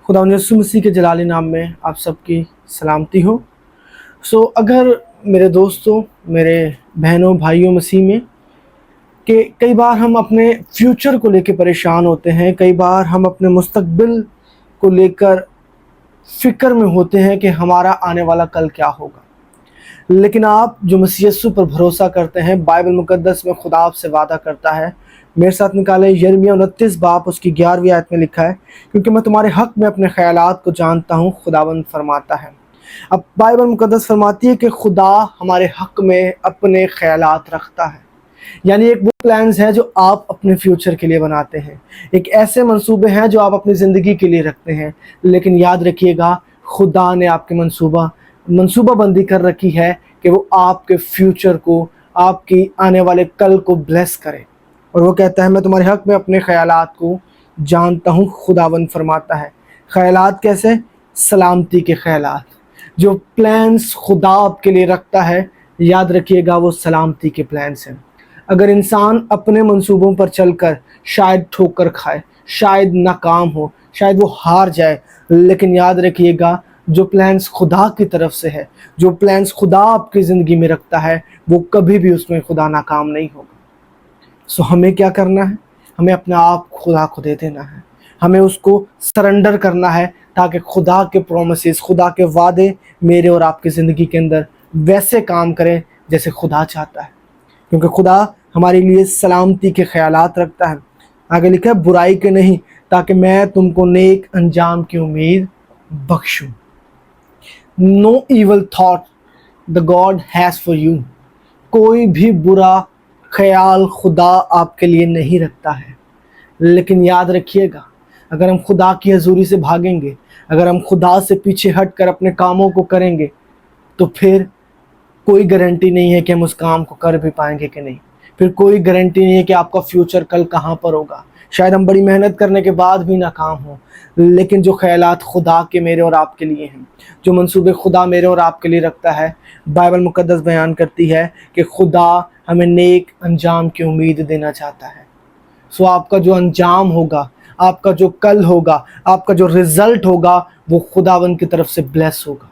खुदावंद यीशु मसीह के जलाली नाम में आप सबकी सलामती हो। अगर मेरे दोस्तों, मेरे बहनों भाइयों मसीह में कि कई बार हम अपने फ्यूचर को लेकर परेशान होते हैं, कई बार हम अपने मुस्तकबिल को लेकर फ़िक्र में होते हैं कि हमारा आने वाला कल क्या होगा। लेकिन आप जो मसीह यीशु पर भरोसा करते हैं, बाइबल मुकद्दस में खुदा आपसे वादा करता है। मेरे साथ निकाले यिर्मयाह 29 बाब उसकी 11वीं आयत में लिखा है, क्योंकि मैं तुम्हारे हक़ में अपने ख़यालात को जानता हूँ, खुदावंद फरमाता है। अब बाइबल मुकद्दस फरमाती है कि खुदा हमारे हक़ में अपने ख़यालात रखता है, यानी एक वो प्लान्स है जो आप अपने फ्यूचर के लिए बनाते हैं, एक ऐसे मंसूबे हैं जो आप अपनी ज़िंदगी के लिए रखते हैं। लेकिन याद रखिएगा, खुदा ने आपके मंसूबा बंदी कर रखी है कि वो आपके फ्यूचर को, आपकी आने वाले कल को ब्लेस करे। और वो कहता है, मैं तुम्हारे हक़ में अपने ख़यालात को जानता हूँ, खुदावंद फरमाता है। ख़यालात कैसे? सलामती के ख़यालात। जो प्लान्स खुदा आपके लिए रखता है, याद रखिएगा, वो सलामती के प्लान्स हैं। अगर इंसान अपने मंसूबों पर चलकर शायद ठोकर खाए, शायद नाकाम हो, शायद वो हार जाए, लेकिन याद रखिएगा, जो प्लान्स खुदा की तरफ से है, जो प्लान्स खुदा आपकी ज़िंदगी में रखता है, वो कभी भी उसमें खुदा नाकाम नहीं होगा। हमें क्या करना है? हमें अपने आप खुदा को दे देना है, हमें उसको सरेंडर करना है, ताकि खुदा के प्रोमिसेस, खुदा के वादे मेरे और आपकी ज़िंदगी के अंदर वैसे काम करें जैसे खुदा चाहता है, क्योंकि खुदा हमारे लिए सलामती के ख़यालात रखता है। आगे लिखा है, बुराई के नहीं, ताकि मैं तुमको नेक अंजाम की उम्मीद बख्शूं। No evil thought the God has for you. कोई भी बुरा ख्याल खुदा आपके लिए नहीं रखता है। लेकिन याद रखिएगा, अगर हम खुदा की हजूरी से भागेंगे, अगर हम खुदा से पीछे हट कर अपने कामों को करेंगे, तो फिर कोई गारंटी नहीं है कि हम उस काम को कर भी पाएंगे कि नहीं। फिर कोई गारंटी नहीं है कि आपका फ्यूचर कल कहाँ पर होगा। शायद हम बड़ी मेहनत करने के बाद भी नाकाम हो, लेकिन जो ख्यालात खुदा के मेरे और आपके लिए हैं, जो मंसूबे खुदा मेरे और आपके लिए रखता है, बाइबल मुकद्दस बयान करती है कि खुदा हमें नेक अंजाम की उम्मीद देना चाहता है। आपका जो अंजाम होगा, आपका जो कल होगा, आपका जो रिज़ल्ट होगा, वो खुदावंद की तरफ से ब्लेस होगा।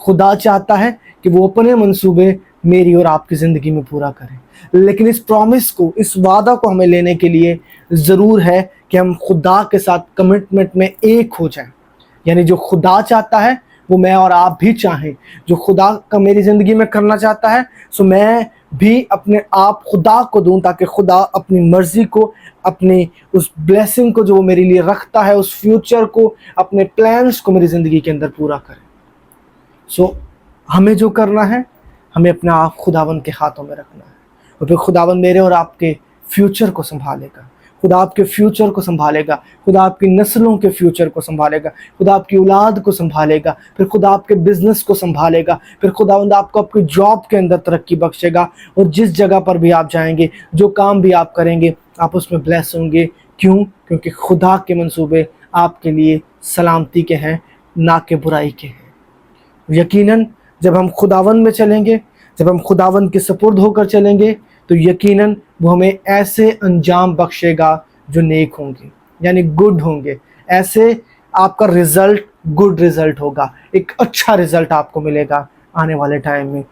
खुदा चाहता है कि वो अपने मंसूबे मेरी और आपकी ज़िंदगी में पूरा करें। लेकिन इस प्रॉमिस को, इस वादा को हमें लेने के लिए ज़रूर है कि हम खुदा के साथ कमिटमेंट में एक हो जाएं। यानी जो खुदा चाहता है वो मैं और आप भी चाहें। जो खुदा का मेरी ज़िंदगी में करना चाहता है, मैं भी अपने आप खुदा को दूं, ताकि खुदा अपनी मर्ज़ी को, अपनी उस ब्लेसिंग को जो वो मेरे लिए रखता है, उस फ्यूचर को, अपने प्लान्स को मेरी ज़िंदगी के अंदर पूरा करे। हमें जो करना है, हमें अपना आप खुदावंद के हाथों में रखना है, और फिर खुदावंद मेरे और आपके फ्यूचर को संभालेगा। खुदा आपके फ्यूचर को संभालेगा, खुदा आपकी नस्लों के फ्यूचर को संभालेगा, खुदा आपकी औलाद को संभालेगा, फिर खुदा आपके बिजनेस को संभालेगा, फिर खुदावंद आपको आपकी जॉब के अंदर तरक्की बख्शेगा। और जिस जगह पर भी आप जाएंगे, जो काम भी आप करेंगे, आप उसमें ब्लेस होंगे। क्यों? क्योंकि खुदा के मंसूबे आपके लिए सलामती के हैं, ना कि बुराई के हैं। यकीनन जब हम खुदावंद में चलेंगे, जब हम खुदावंद के सपुर्द होकर चलेंगे, तो यकीनन वो हमें ऐसे अंजाम बख्शेगा जो नेक होंगे, यानी गुड होंगे। ऐसे आपका रिज़ल्ट गुड रिज़ल्ट होगा, एक अच्छा रिज़ल्ट आपको मिलेगा आने वाले टाइम में।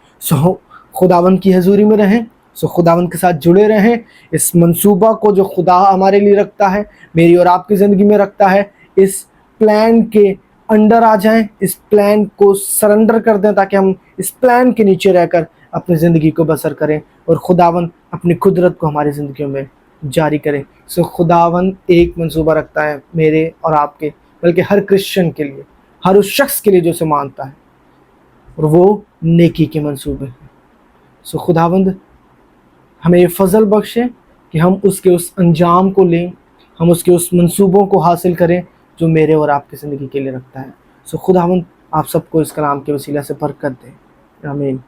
खुदावंद की हजूरी में रहें, खुदावंद के साथ जुड़े रहें। इस मंसूबा को जो खुदा हमारे लिए रखता है, मेरी और आपकी ज़िंदगी में रखता है, इस प्लान के अंडर आ जाएं, इस प्लान को सरेंडर कर दें, ताकि हम इस प्लान के नीचे रहकर अपनी ज़िंदगी को बसर करें और खुदावंद अपनी कुदरत को हमारी ज़िंदगियों में जारी करें। खुदावंद एक मंसूबा रखता है मेरे और आपके, बल्कि हर क्रिश्चियन के लिए, हर उस शख्स के लिए जो उसे मानता है, और वो नेकी के मंसूबे हैं। खुदावंद हमें ये फजल बख्शे कि हम उसके उस अंजाम को लें, हम उसके उस मंसूबों को हासिल करें जो मेरे और आपकी ज़िंदगी के लिए रखता है। खुदावंद आप सबको इस कलाम के वसीला से बरकत दे। आमीन।